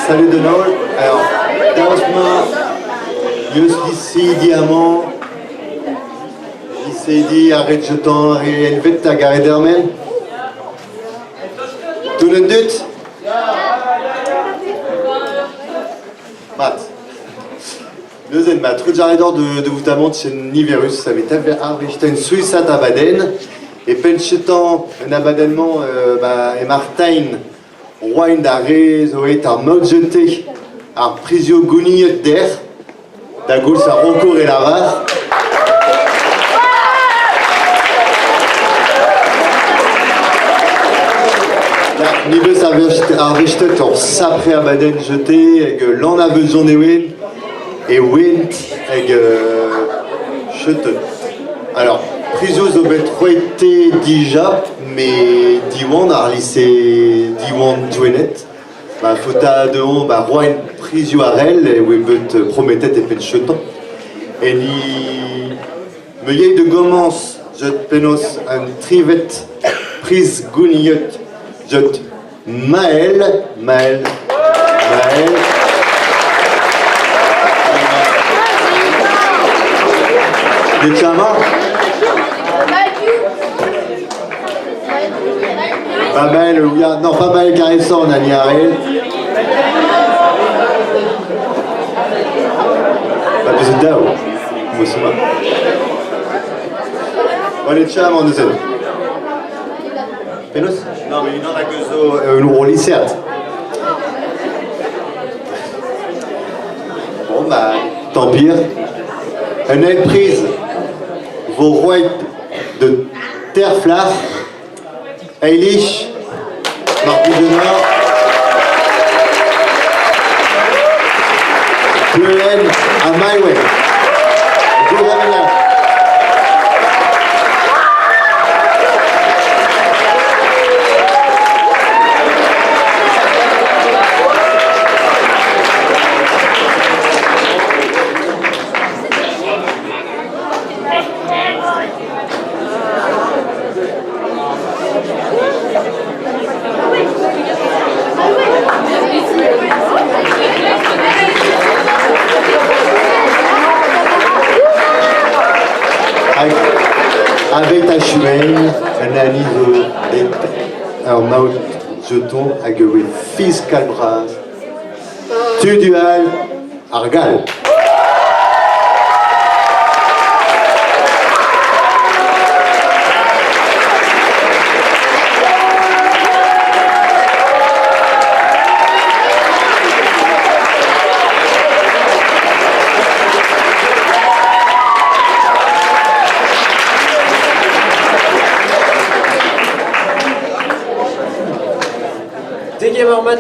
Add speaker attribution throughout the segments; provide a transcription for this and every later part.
Speaker 1: Salut de Nol. Alors, d'abord, ici diamant. Ici dit arrête jetant et vite à Gary Dermel. Tout le doute. Matt. Deuxième match. Rudjaredor de Voutamont chez Niverus. Ça avait arrêté une Suisse à Abaden. Et penchetant un abadennement et Martin. Roi d'arrêt, Zoé, un mode jeté. Un prisio gouni d'air. Dagoul, ça recourt et la barre. Nibus arrêté en sapré abaden jeté. Et que l'en a besoin de win. Et win. Et que. Chute. Alors. Prisio zobet roité déjà, mais Diwan a lycée Diwan Joenet. Bah, fota de on, bah, roi une prisio arel, et Wimbut promettait et pencheton. Et ni. Meuillé de Gomans, je penos un trivet, prise gouniot, je Maël. Des chamans. Pas mal, non, pas mal caressant, on a mis arrêt. Pas besoin d'ao. Moi, c'est moi. On est cham en deuxième. Pénos? Non, mais il en a que ça, au lycée. Bon, bah, tant pis. Un aide prise. Vos rois de terre flare. Eilish, Marc du Nord, Pleuen à Maïwen. Avec ta chemin, un analyse un maut jeton avec un fiscal bras, tu dual, argal.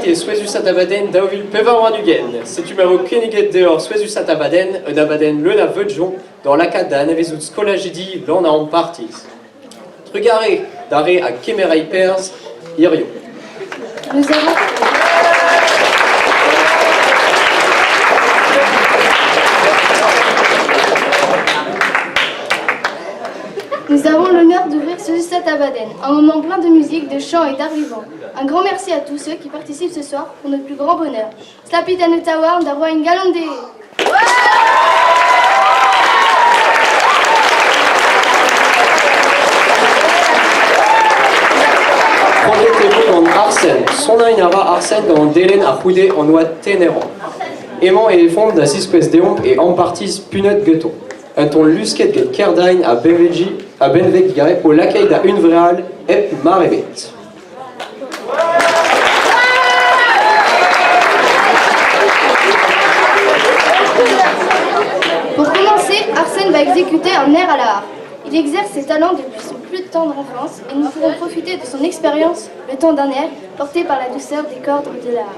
Speaker 2: Et Suezus Atabaden d'Auville Pevaroin Nugen. C'est numéro Keniget dehors Suezus Atabaden, un abaden le na vedjon dans l'acad d'Anavezut Scolagidi l'on a en partie. Trugaré d'arrêt à Kemera Hypers, Irio.
Speaker 3: Nous avons l'honneur d'ouvrir ce Suezus Atabaden, un moment plein de musique, de chants et d'art vivant. Un grand merci à tous ceux qui participent ce soir pour notre plus grand bonheur. Slapit Anetawa, Darwa Ngalande.
Speaker 2: Prendez-vous dans Arsène, son inara Arsène dans Delen à Houdé en Oua Ténéran. Aimant et fond d'Assisquest Deomp et en partie Punet Ghetto. Un ton lusket get Kerdain à Benveg Garé au l'accueil d'A une vraal et Marebet.
Speaker 3: Pour commencer, Arsène va exécuter un air à la harpe. Il exerce ses talents depuis son plus tendre enfance et nous pourrons profiter de son expérience le temps d'un air porté par la douceur des cordes de la harpe.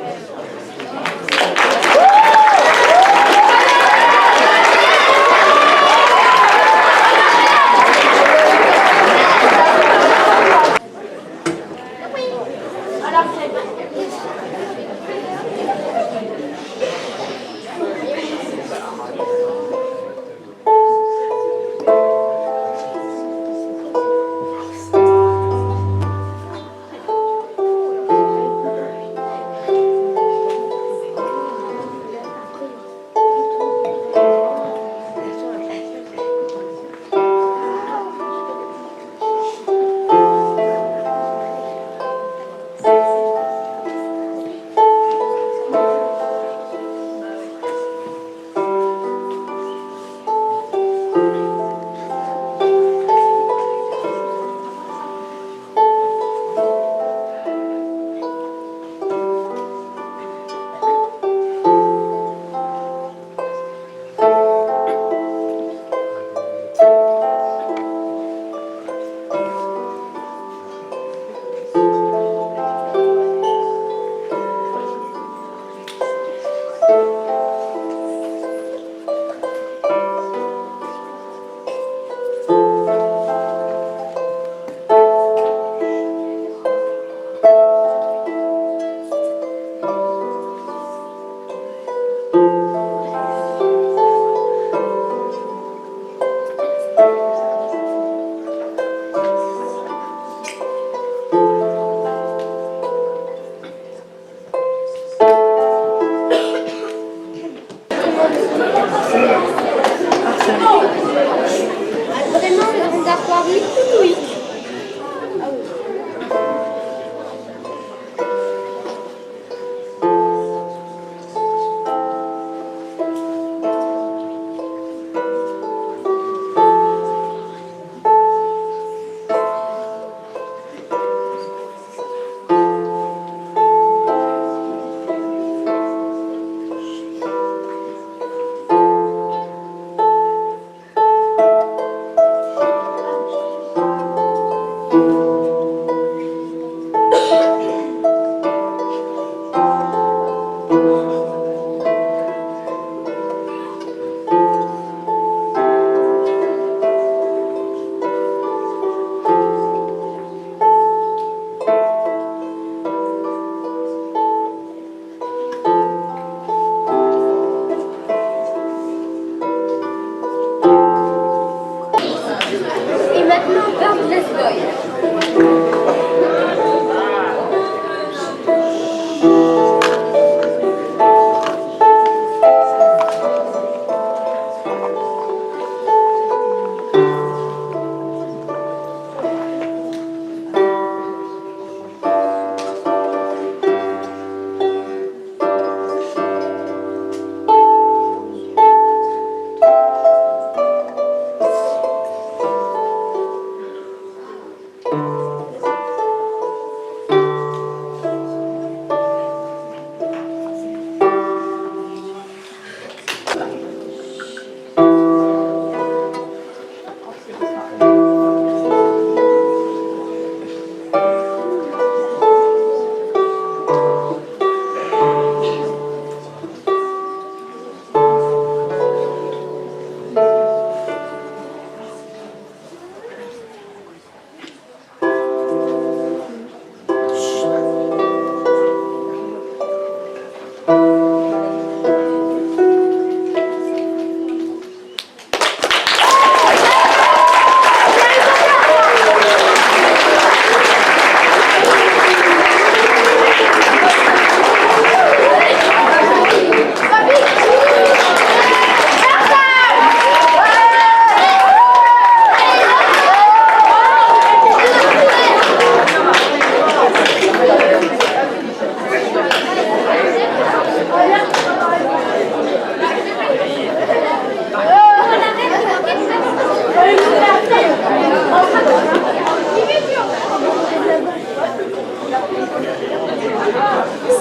Speaker 3: Vraiment, le réservoir, oui, oui. Et maintenant, Bird Let's Boy.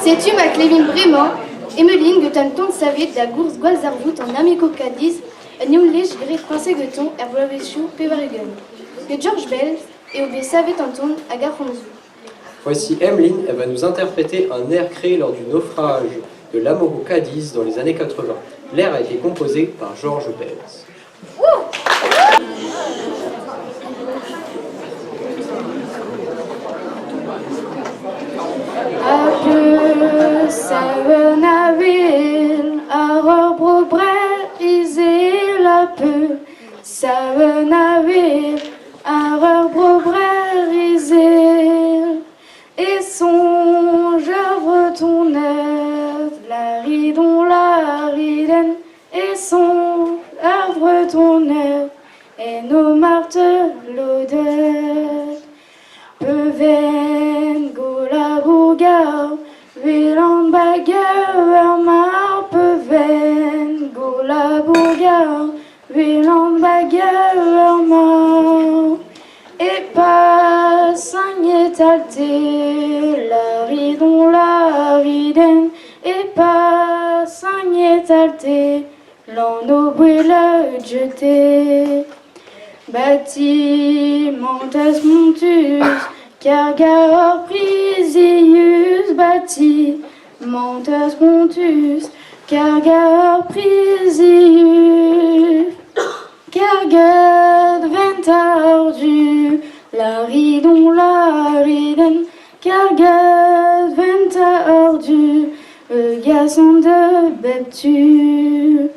Speaker 3: Sais-tu, McLevin, vraiment, Emmeline getan tont savet da gourz gwalz ar vout an amiko kadiz, un eoulej gret français geton er vloavechou pevarugen. Que George Bell et obé savet an ton hag ar c'honzou.
Speaker 2: Voici Emmeline, elle va nous interpréter un air créé lors du naufrage de l'Amoro Cadiz dans les années 80. L'air a été composé par George Bell.
Speaker 4: Savenavil, arbre brel, isel a peu. Savenavil, arbre brel, isel. Et songe œuvre ton œuvre, la riden. Et songe œuvre ton œuvre, et nos martes l'odeur. Peven gola bourgao, Vilan bageur mar peven gola bourgao, Vilan bageur mar. Et pas sagnet alté, la riden, et pas sagnet alté, l'en brûle jeté. Bâtimentas montus, cargar prisius, bâtimentas montus, cargar prisius, cargad ventardu, la riden, cargad ventardu, garçon de beptu,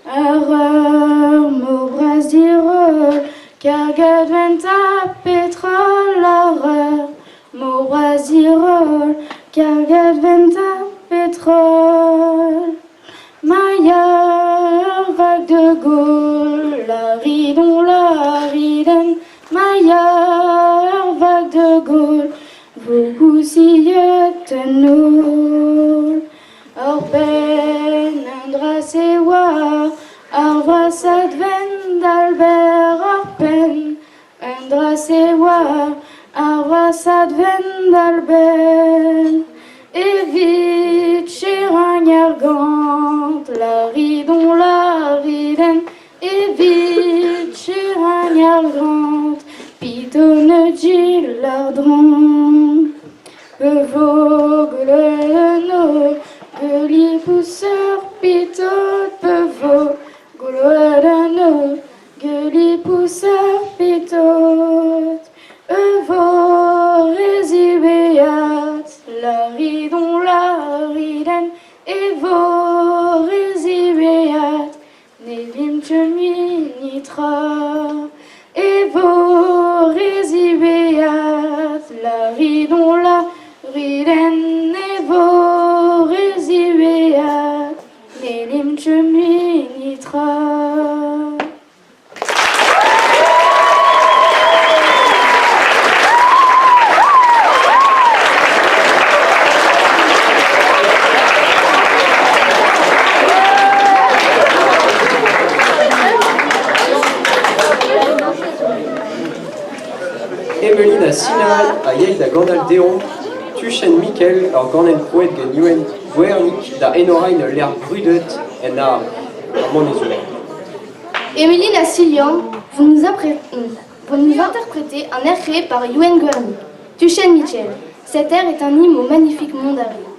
Speaker 4: arreur, maubras d'irol, cargad venta pétrole, arreur, maubras d'irol, cargad venta pétrole, Maya de Gaulle, la riden, Maillard, vague de Gaulle, vous coussillette nous. Orben, Indra, Sewa, Arvra, Sadven, d'Albert, Orben, Indra, Sewa, Arvra, Sadven, d'Albert. Evit, Chéragnergant, la riden, Evit, Chéragnergant, Pitonne, Gilles, l'ardron. Vogue no, gueulier pousseur, pitot, vogue no, gueulier pousseur, pitot. Evo, résibeat, la riden, Evo, résibeat, Nelim chemi nitra. Evo, résibeat, la riden, Evo, résibeat, Nelim chemi nitra.
Speaker 2: Emeline Sinal a yel da gandal deon, Tuchen Mikel ar ganen poet gen yuen Guernik da enorain l'air brudet en a monezour.
Speaker 3: Émilie Nassilian, vous nous interprétez un air créé par Yuen Guerny, Tuchen Michel. Cet air est un hymne au magnifique monde à rire.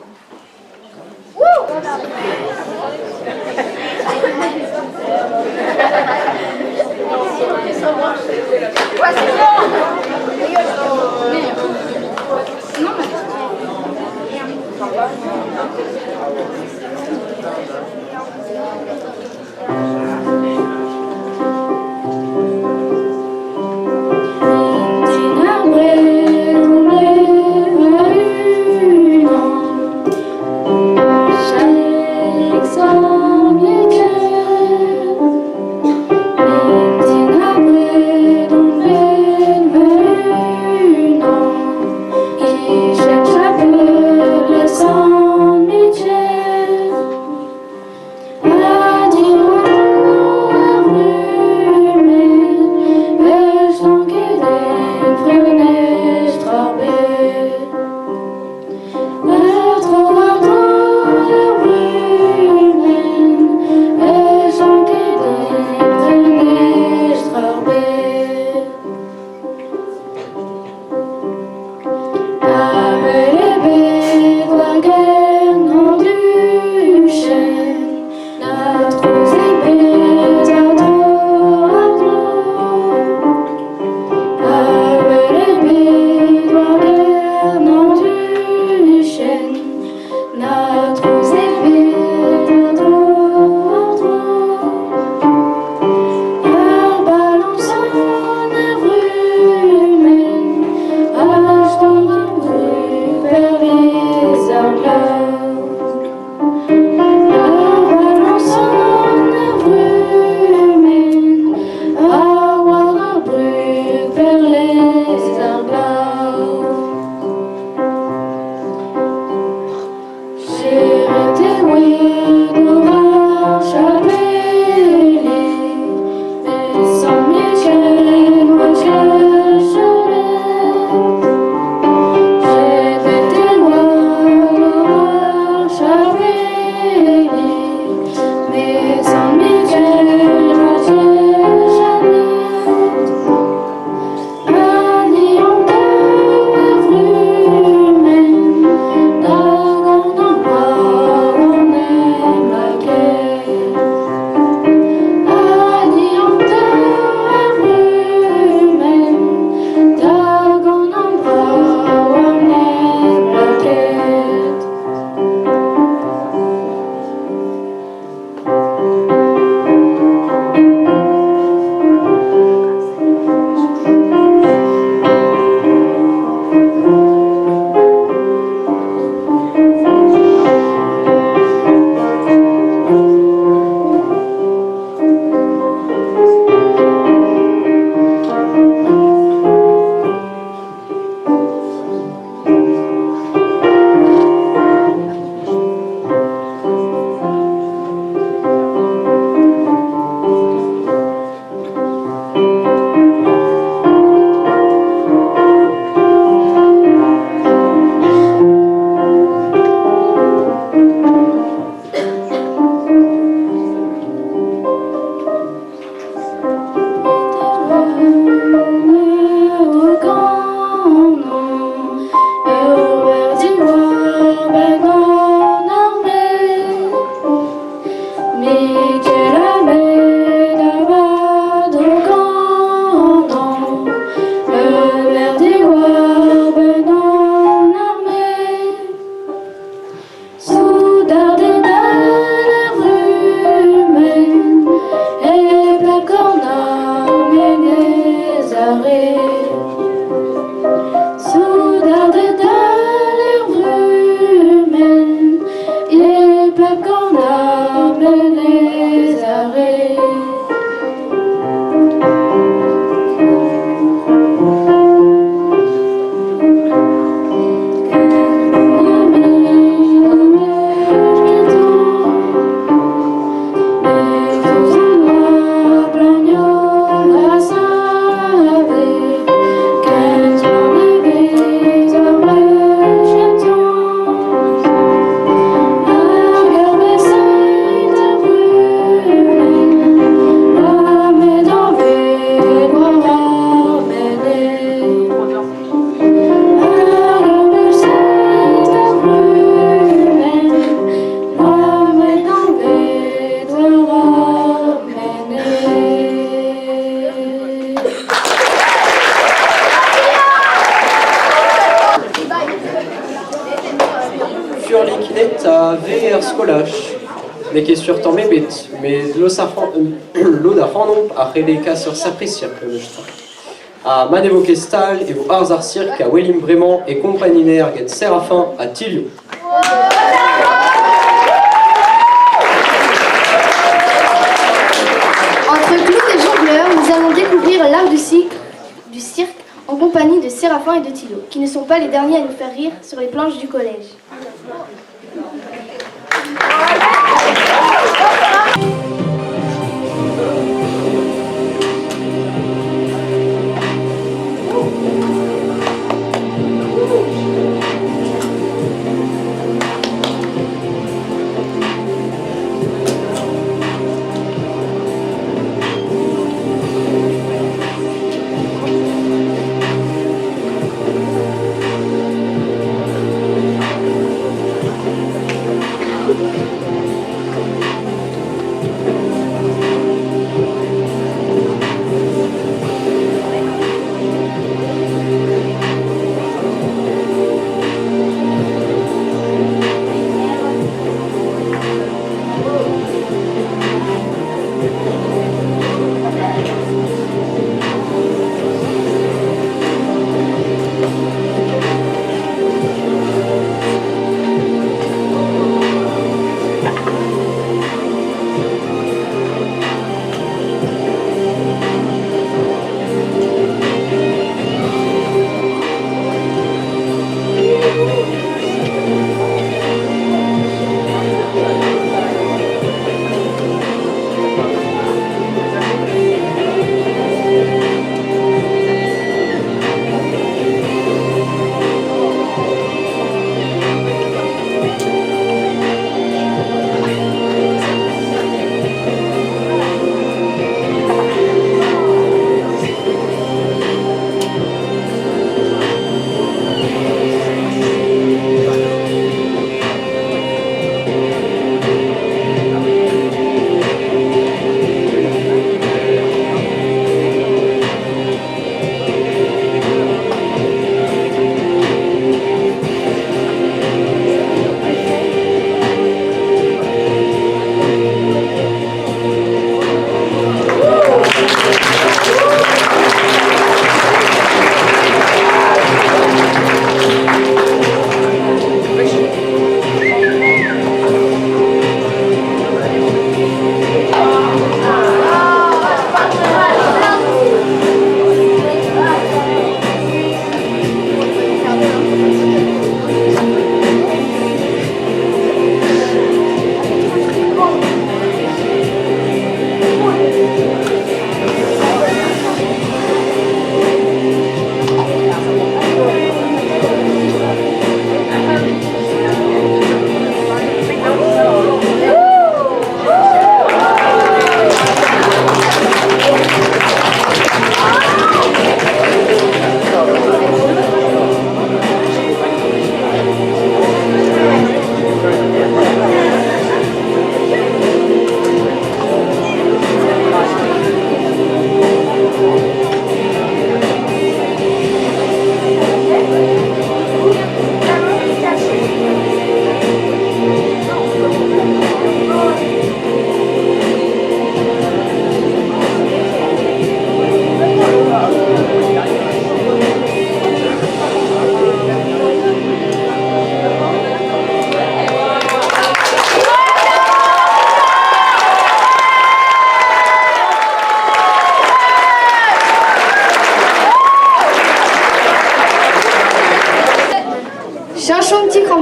Speaker 4: peuple qu'on a mené arrêts.
Speaker 2: Furlik net a VR skolach, ne ket sur tamm ebet, met lo da c'hanomp a c'heleka sur saprisiak le meustra. A manevo kestal e vo arz ar cirque a welim bremañ e kompaniner get Séraphin a Tilio.
Speaker 3: Entre clowns et jongleurs, nous allons découvrir l'art du cirque en compagnie de Séraphin et de Thilo, qui ne sont pas les derniers à nous faire rire sur les planches du collège.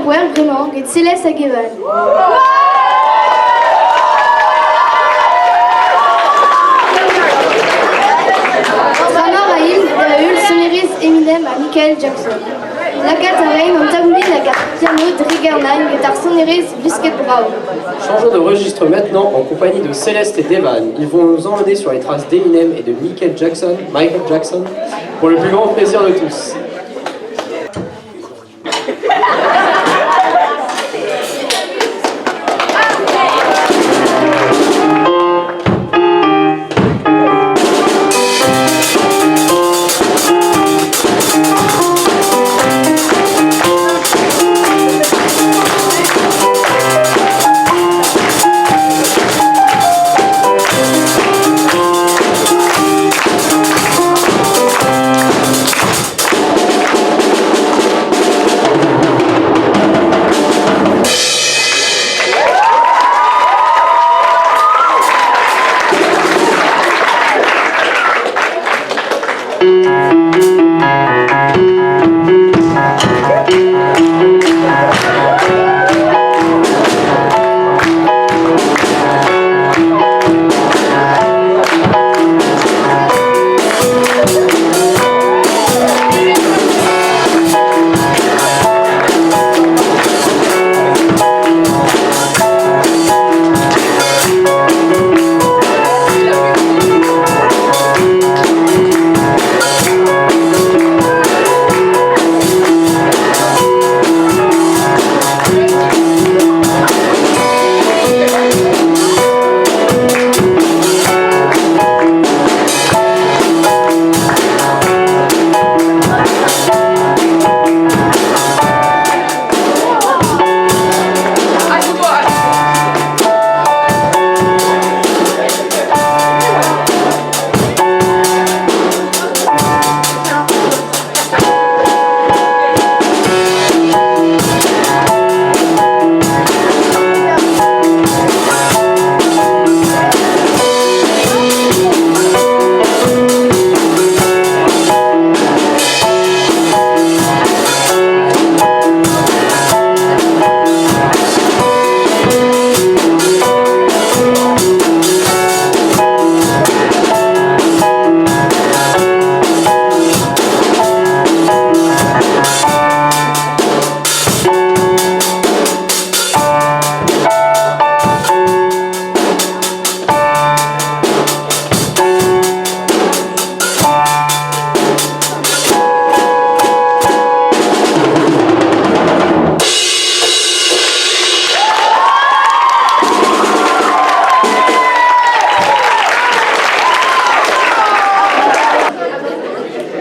Speaker 3: poer bremañ get Céleste hag Evan. Tramor a il da ul sonerez Eminem a Michael Jackson. Lagat a rein an taouli lagat piano Dregernain get ar sonerez Lusket Brown.
Speaker 2: Changeons de registre maintenant en compagnie de Céleste et d'Evan. Ils vont nous emmener sur les traces d'Eminem et de Michael Jackson, pour le plus grand plaisir de tous.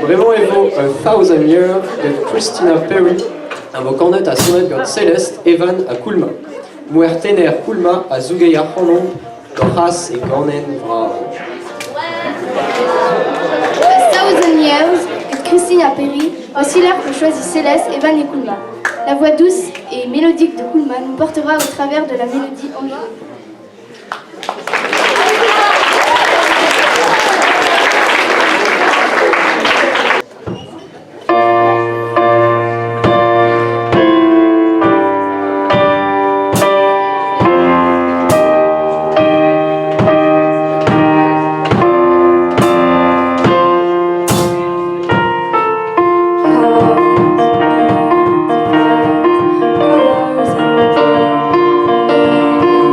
Speaker 2: Vraiment Evo, A Thousand Years de Christina Perry, invoquant note à sonnet de Céleste, Evan à Kulma. Muer tener Kulma à Zugeia Honon, Doras et Gornen Vrao.
Speaker 3: A Thousand Years de Christina Perry, voici l'heure que choisit Céleste, Evan et Kulma. La voix douce et mélodique de Kulma nous portera au travers de la mélodie angélique.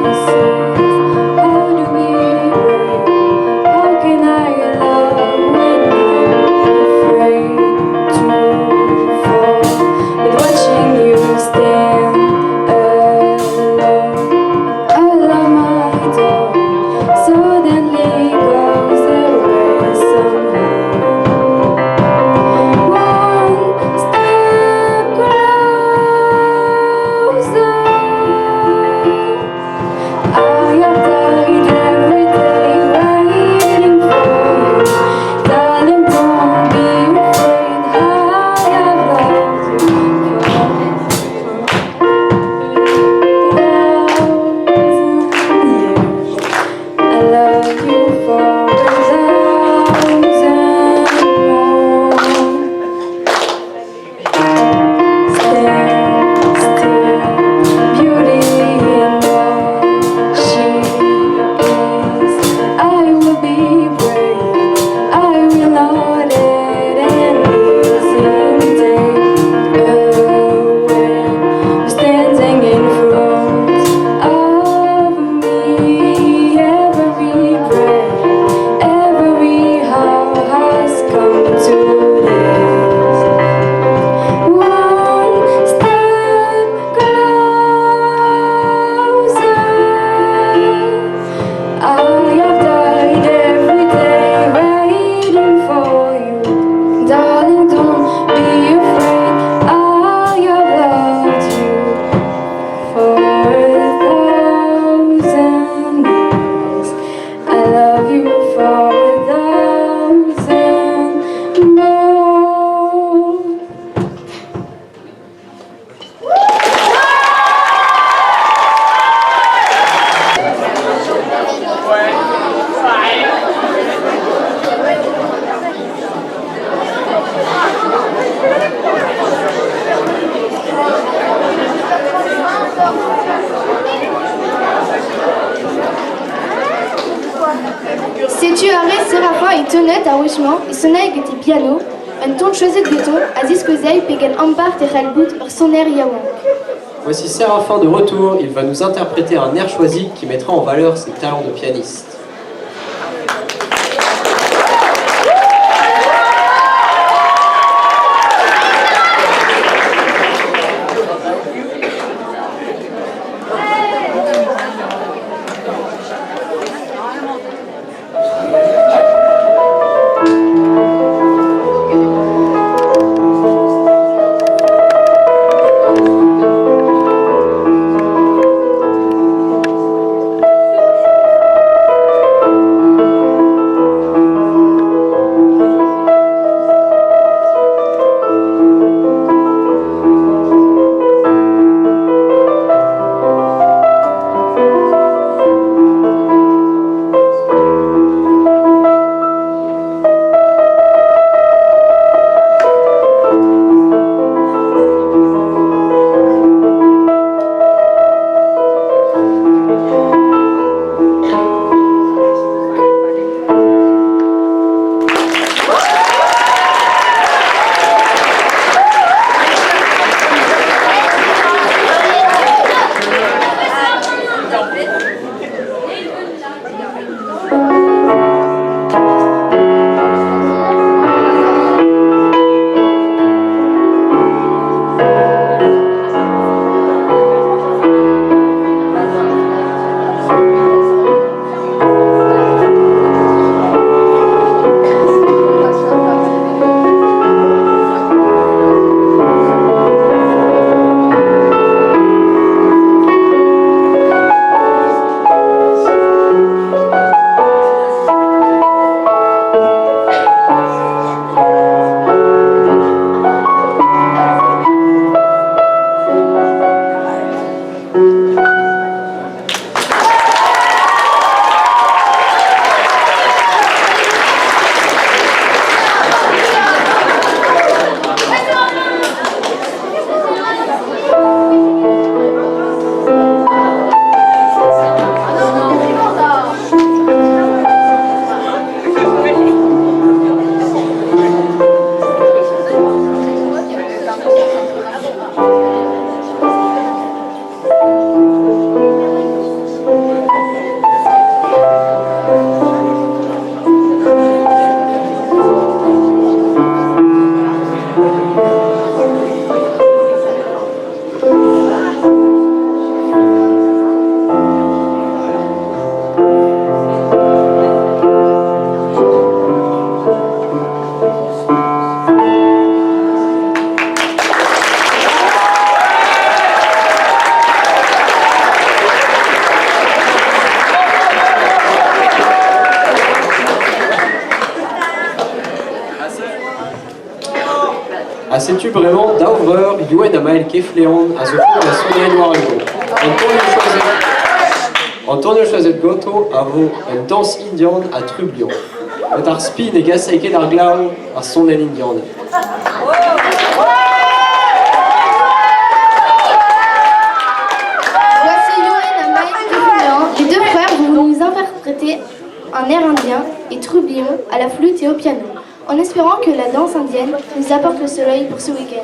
Speaker 4: Colors and
Speaker 3: Tonnet a rochement, et sonnaig était piano, un ton choisi de béton, à disposer pegen ambart et ralbout par son air yaouan.
Speaker 2: Voici Séraphin de retour, il va nous interpréter un air choisi qui mettra en valeur ses talents de pianiste. À ces tubes vraiment d'Auvreur, Yuen Amael Kefleon, à ce fond la Sonne Noirego. Antonio Choiset Goto, à vous, une danse indienne à Trublion. Notre spin et Gasaike d'Arglau, à Sonne Indienne.
Speaker 3: Voici Yuen Amael Kefleon. Les deux frères vont nous interpréter un air indien et Trublion à la flûte et au piano, en espérant que la danse indienne nous apporte le soleil pour ce week-end.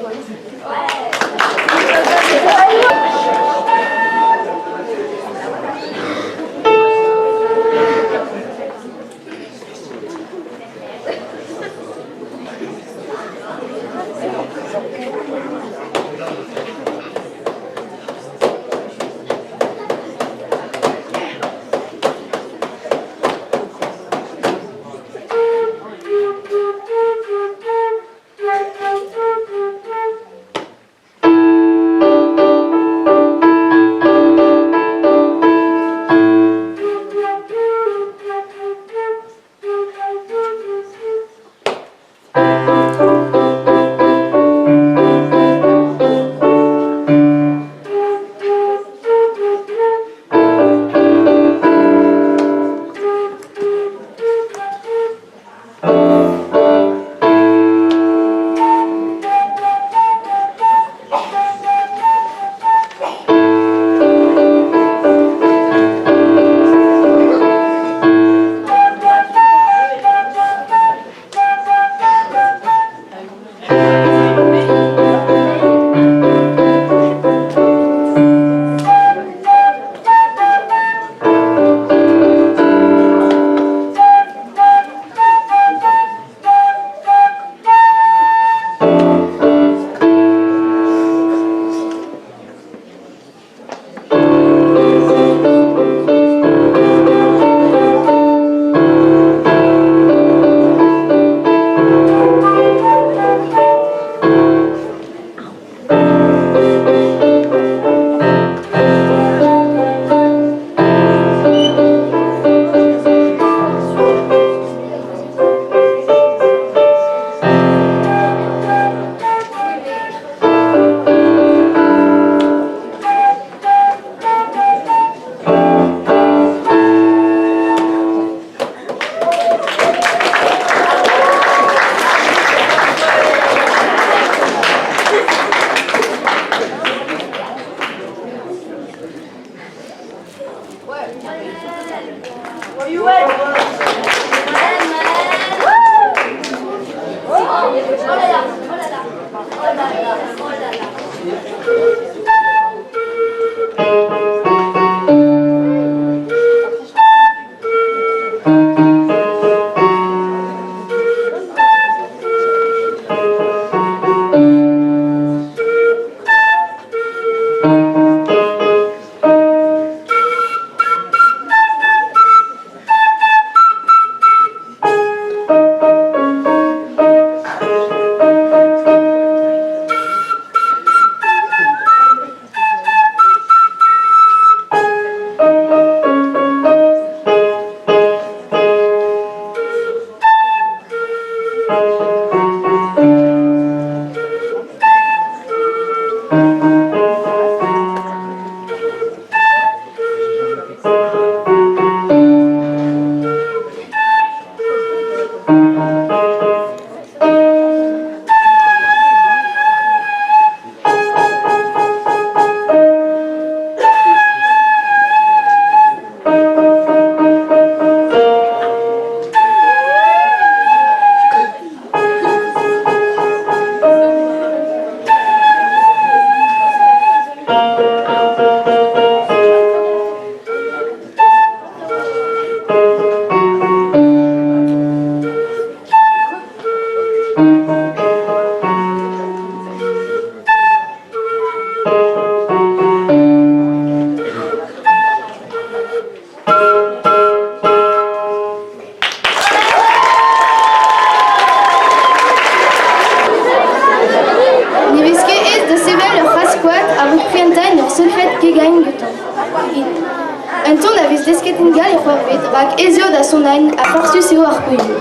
Speaker 3: Anton aviz desketingal e c'hoarvet rak ezio da son ain a farsus eo ar poiou.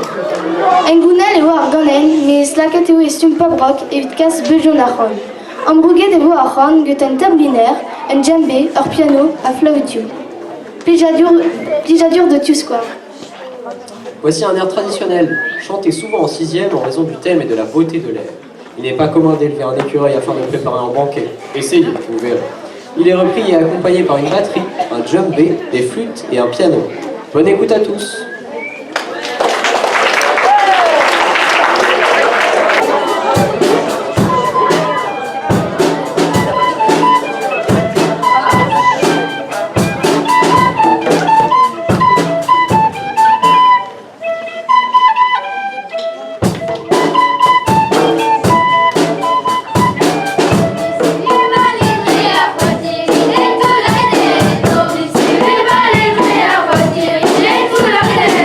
Speaker 3: Engounel eo ar ganen, mais slaket eo e stum pop rock evit kas beujon ar c'hon. Ambrouget evo ar c'hon get un tabliner, un djembe, ur piano, a flautio. Plijadur de tu square.
Speaker 2: Voici un air traditionnel, chanté souvent en sixième en raison du thème et de la beauté de l'air. Il n'est pas commun d'élever un écureuil afin de préparer un banquet. Essayez, vous verrez. Il est repris et accompagné par une batterie, un djembé, des flûtes et un piano. Bonne écoute à tous.
Speaker 4: Tout la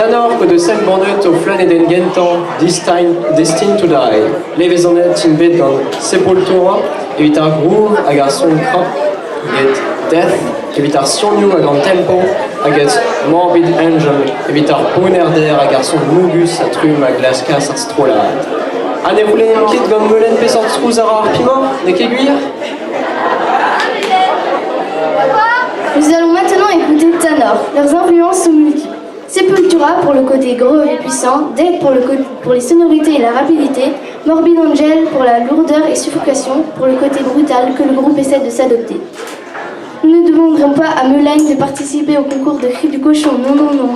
Speaker 2: Tanor que de sen bonnet au flan eden gentan, destined to die. Levezonet in bed gant sepultura, evit ar groove hag ar son krap, get death, evit ar sionioù hag an tempo, hag et morbid angel, evit ar poner der hag ar son mugus a trum hag laskas ar strolat. Ane roulen an kit gant melen pesant trouz ar pimor, ne ket guir?
Speaker 3: Nous allons maintenant écouter Tanor. Leurs influences sont multiples. Sepultura pour le côté gros et puissant, Death pour les sonorités et la rapidité, Morbid Angel pour la lourdeur et suffocation, pour le côté brutal que le groupe essaie de s'adopter. Nous ne demanderons pas à Melaine de participer au concours de cris du cochon, non, non, non.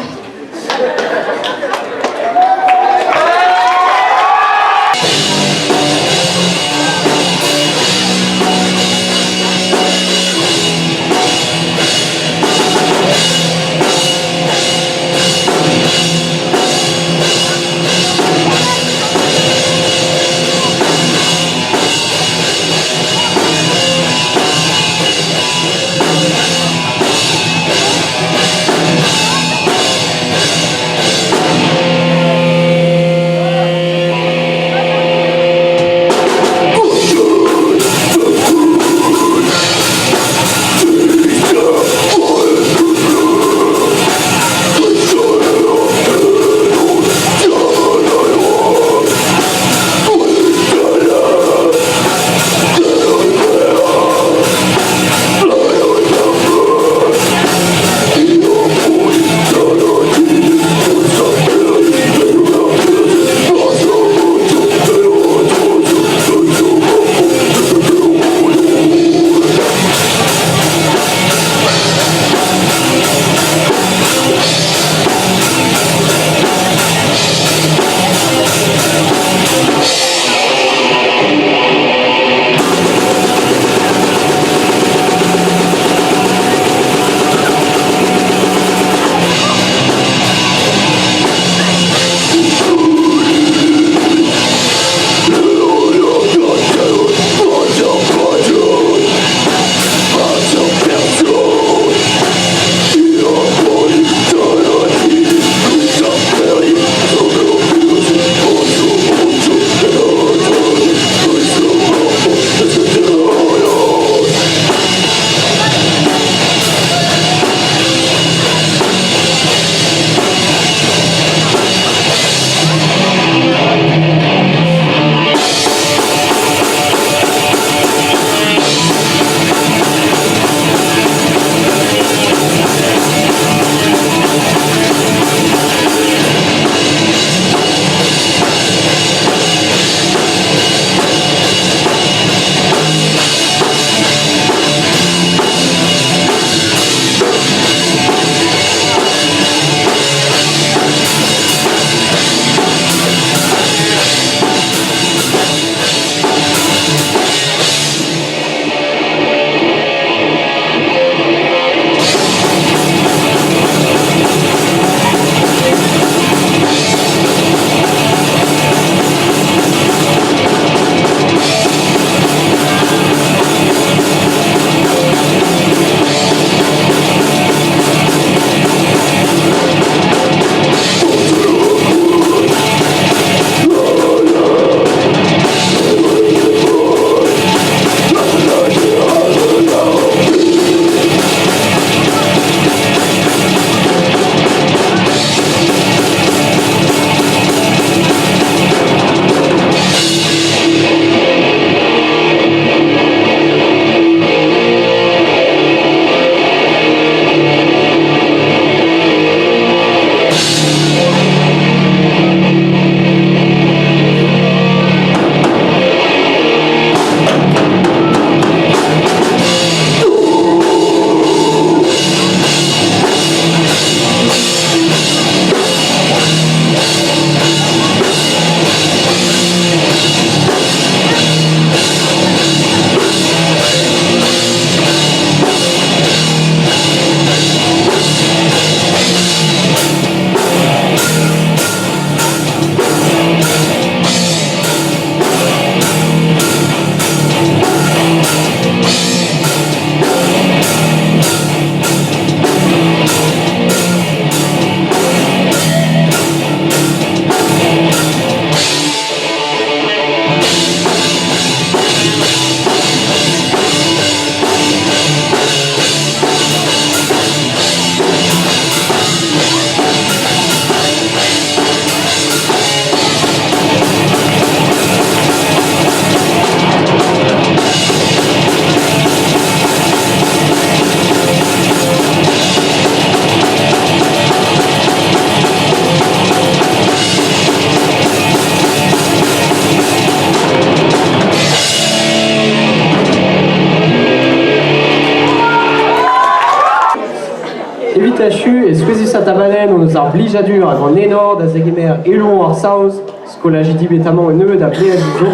Speaker 2: bezis a tabanen on eus ar blijadur hag an enor da zegemer elon ar saoz, skolaj betamant en neud a blead du zo,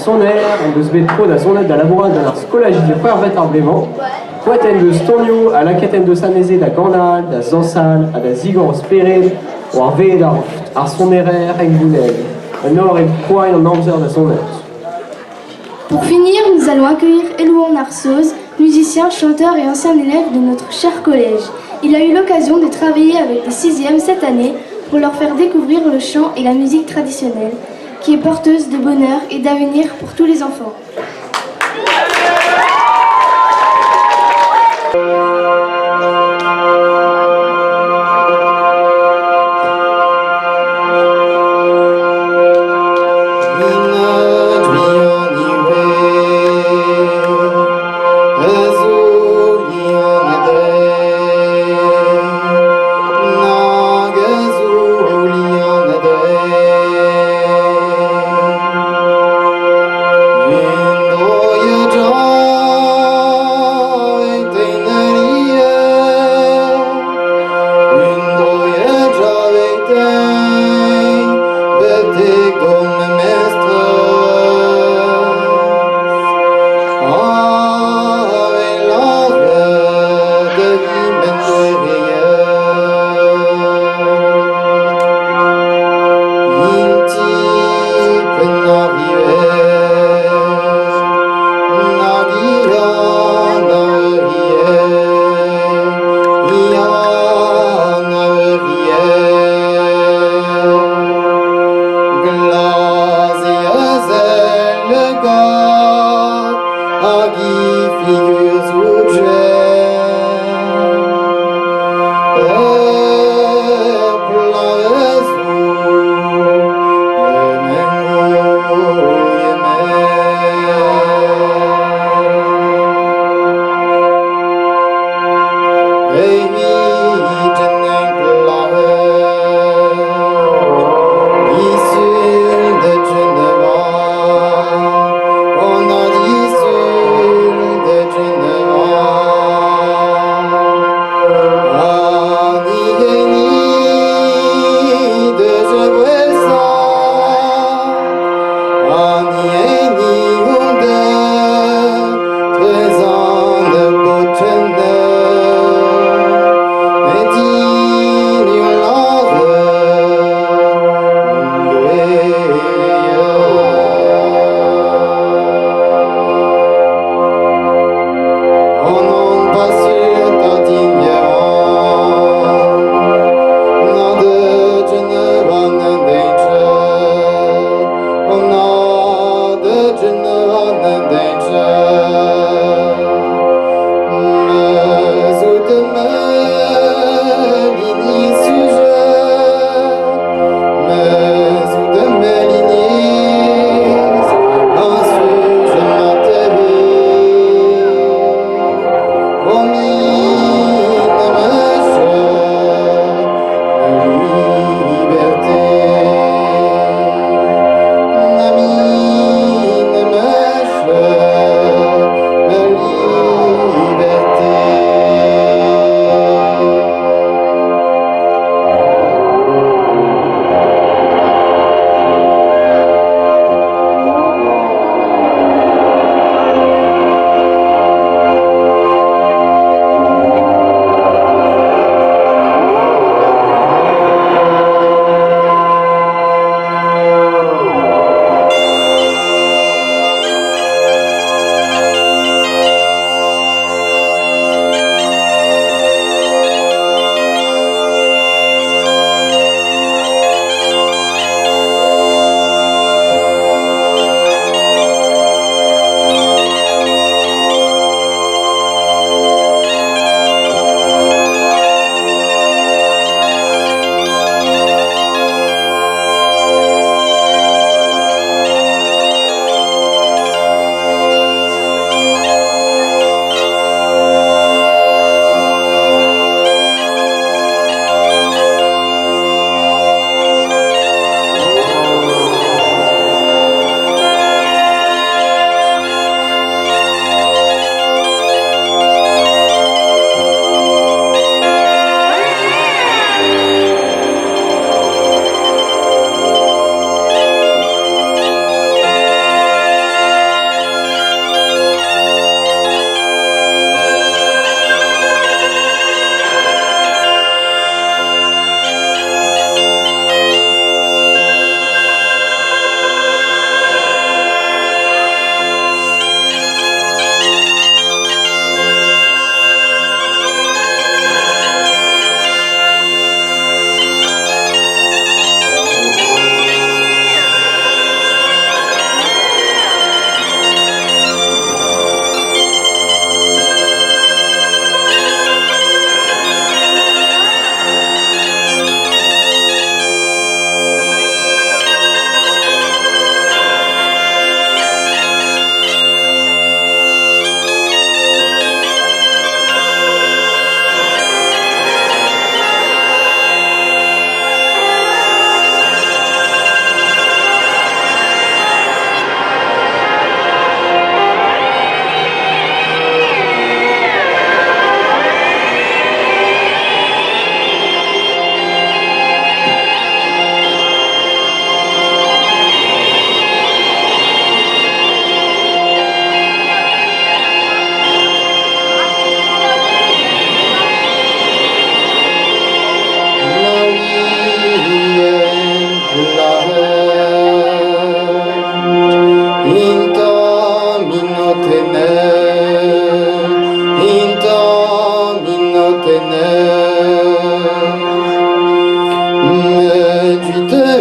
Speaker 2: soner, on deus bet tro da zonet da labourat d'an ar skolaj c'hwervet ar bleman, poeten de stonio a laketen de saneze da gandal, da zansal, a da zigor o spered, o ar ved ar sonerer eng bouneg, un or et poin en amzer da zonet.
Speaker 3: Pour finir, nous allons accueillir Elouan Narsoz, musicien, chanteur et ancien élève de notre cher collège. Il a eu l'occasion de travailler avec les 6e cette année pour leur faire découvrir le chant et la musique traditionnelle, qui est porteuse de bonheur et d'avenir pour tous les enfants.
Speaker 5: Viendo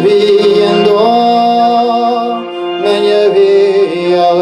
Speaker 5: viendo me llevé a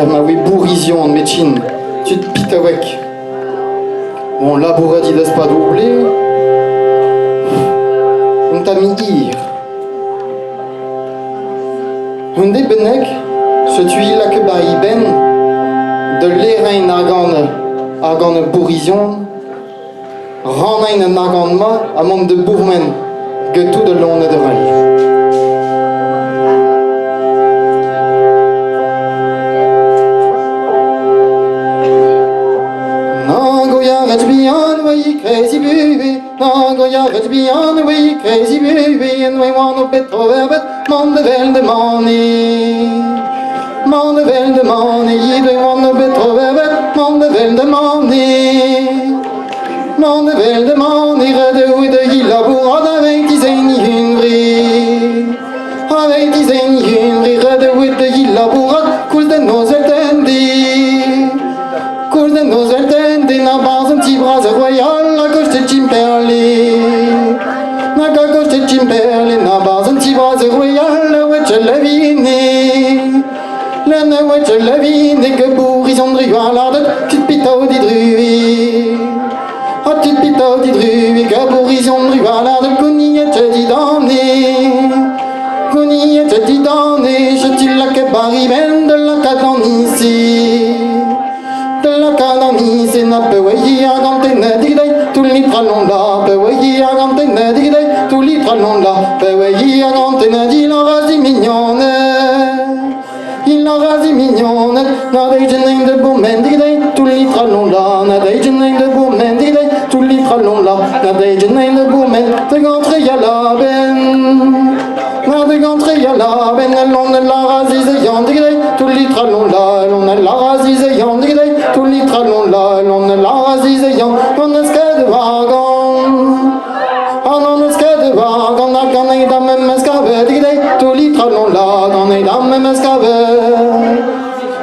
Speaker 6: Maui bourrision mechin tut pitawek. On labora di des pas doublé. On t'a mis ir. On des benek se tui la que ben de l'erain argan bourrision. Ranain argan ma à monde de bourmen que tout de l'on de râle. Crazy baby, now go ya let's be on the way, crazy baby, and we want a bit of it, mon de vel de money, we want a bit of vel demander. Non de vel demander de où de gilabourad avec dizaine hunri. Avec dizaine hunri de où de gilabourad coule de nos eltendi. Coule de nos eltendi na base un petit bras royal la gauche de Chimperli. Na gauche de Chimperli na base un petit bras royal la weche la vini. La weche la vini que bourrison de rigueur la de petite pito d'hydruie. A petite pito d'hydruie que bourrison de rigueur la de cognette d'idamné. Cognette d'idamné, je-t-il la que baribène de la cadence ici. De la cadence ici n'a pas voyé à gantenne d'idée, tout l'itralon là, pas voyé à gantenne d'idée, tout l'itralon là, pas voyé à gantenne d'idée, l'enrasi mignonne. Il aura dit mignonne, n'a des genènes de beaux mendidés, tout l'itralon là, n'a des genènes de beaux mendidés, tout l'itralon là, n'a des genènes de beaux mendidés, de gantrer à la benne. N'a de gantrer à la benne, l'on a la rasise yandidé, tout l'itralon là, l'on a la rasise yandidé, tout l'itralon là, l'on a la rasise yandidé, on a ce que de wagon. On a ce que de wagon, on a qu'un aide à même escave, tout l'itralon là, on est dans même escave.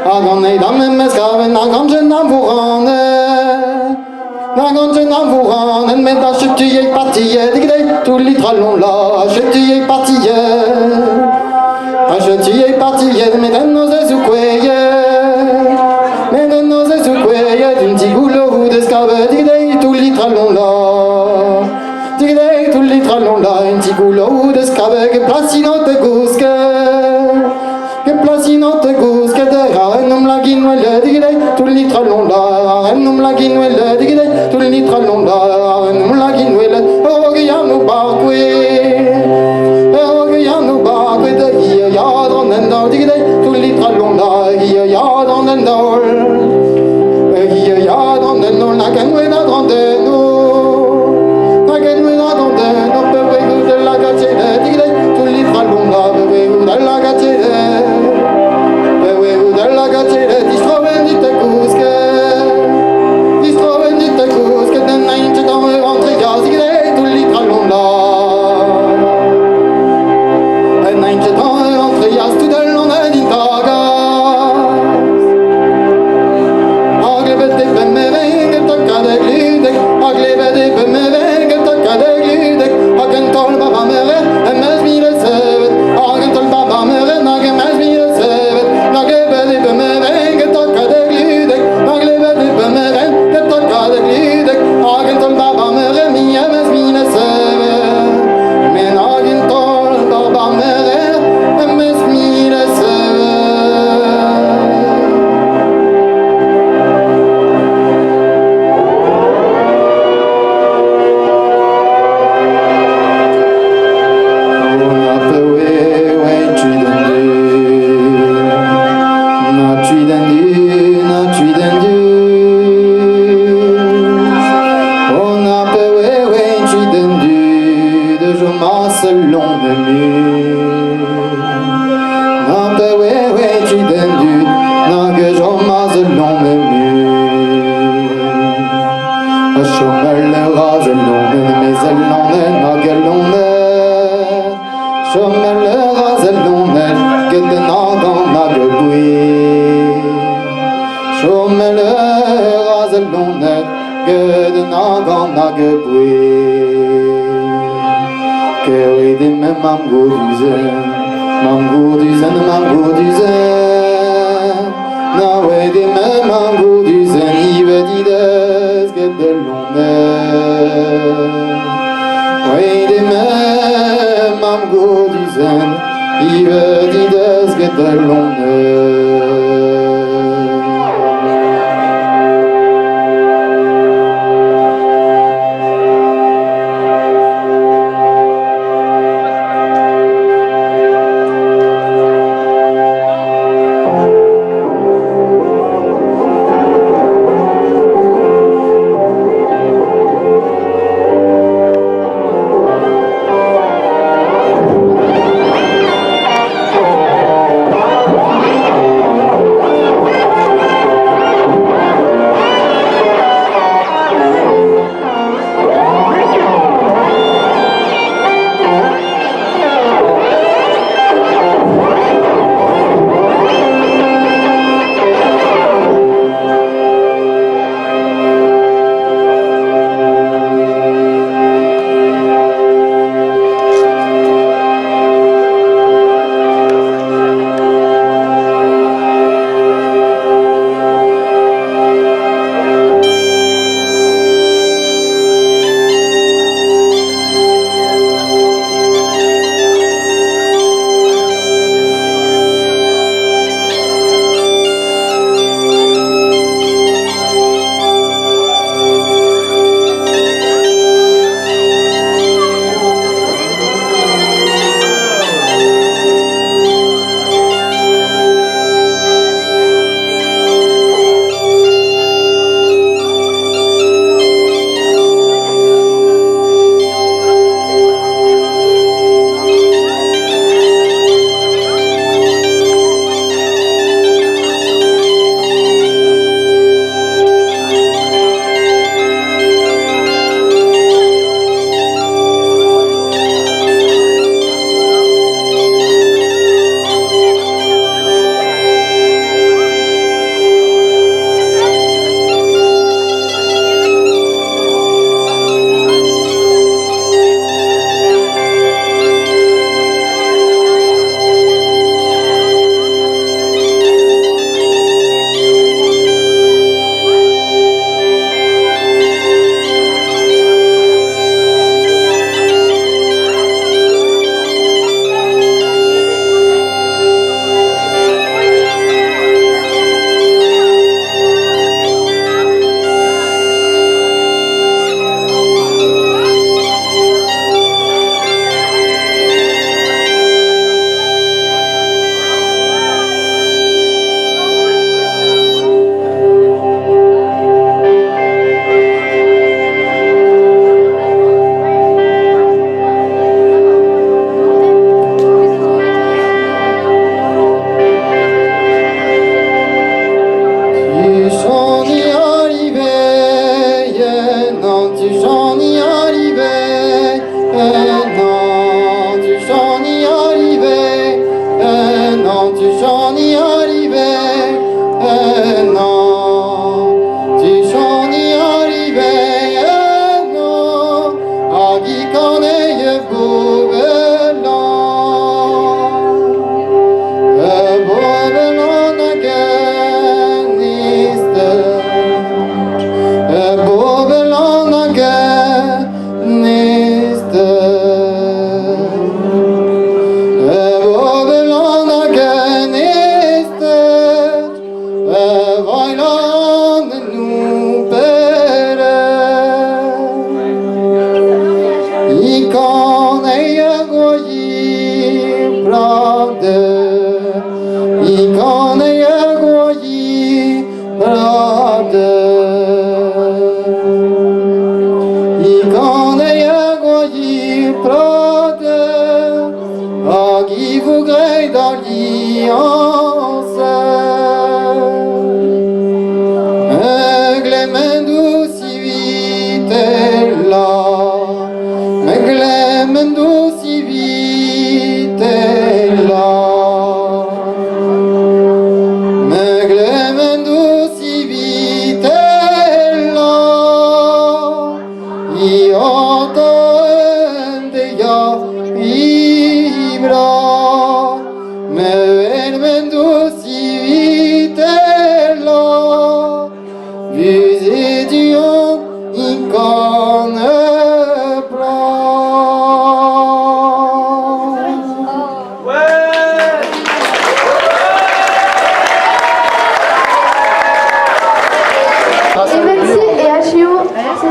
Speaker 6: Agon ei damen mescave, nagon je n'avourane. Nagon je n'avourane, mais dans ce tu y es parti, tout l'itralon là, je tu y es parti. Je tu y es parti, mais dans nos esouquets. Mais dans nos esouquets, d'une petit goulot d'escave, tout l'itralon là. Tout l'itralon là, un petit goulot d'escave, que place dans tes gousques. Que placino te gus que te harenum la guinuelle digide tout l'itralon la harenum la guinuelle digide tout l'itralon la harenum la guinuelle oh guyanu bakwe de hiya yadron endor digide tout l'itralon la hiya yadron endor la canouena grande no la canouena grande no bebe de la gâchette digide tout l'itralon la bebe de la gâchette. La gâchette, distroven di te cusche, de nainte dans le ventre, gazigre, tout l'itralon là. De nainte dans le ventre, yas tout de l'on a dit tagas. Aglebe de bemeveng, taka de gludek, aglebe de bemeveng, taka de gludek, agentol baba mere, emes mi le sevet, agentol baba mere, nagemes mi le sevet, naglebe de bemeveng, taka de gludek, naglebe de bemeveng, taka de gludek, agentol baba mere, mi emes mi le sevet, men agentol baba mere, emes mi le sevet.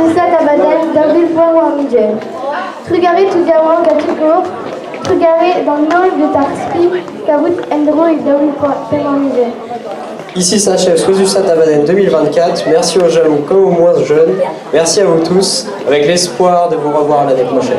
Speaker 4: Susat Abaden, David Poirot-Miguel. Trugari Tudiawan, Gatuko, Trugari dans le nord de Tarspi, Kavut Endro et David Poirot-Miguel.
Speaker 2: Ici s'achève Susat Abaden 2024. Merci aux jeunes comme aux moins jeunes. Merci à vous tous, avec l'espoir de vous revoir l'année prochaine.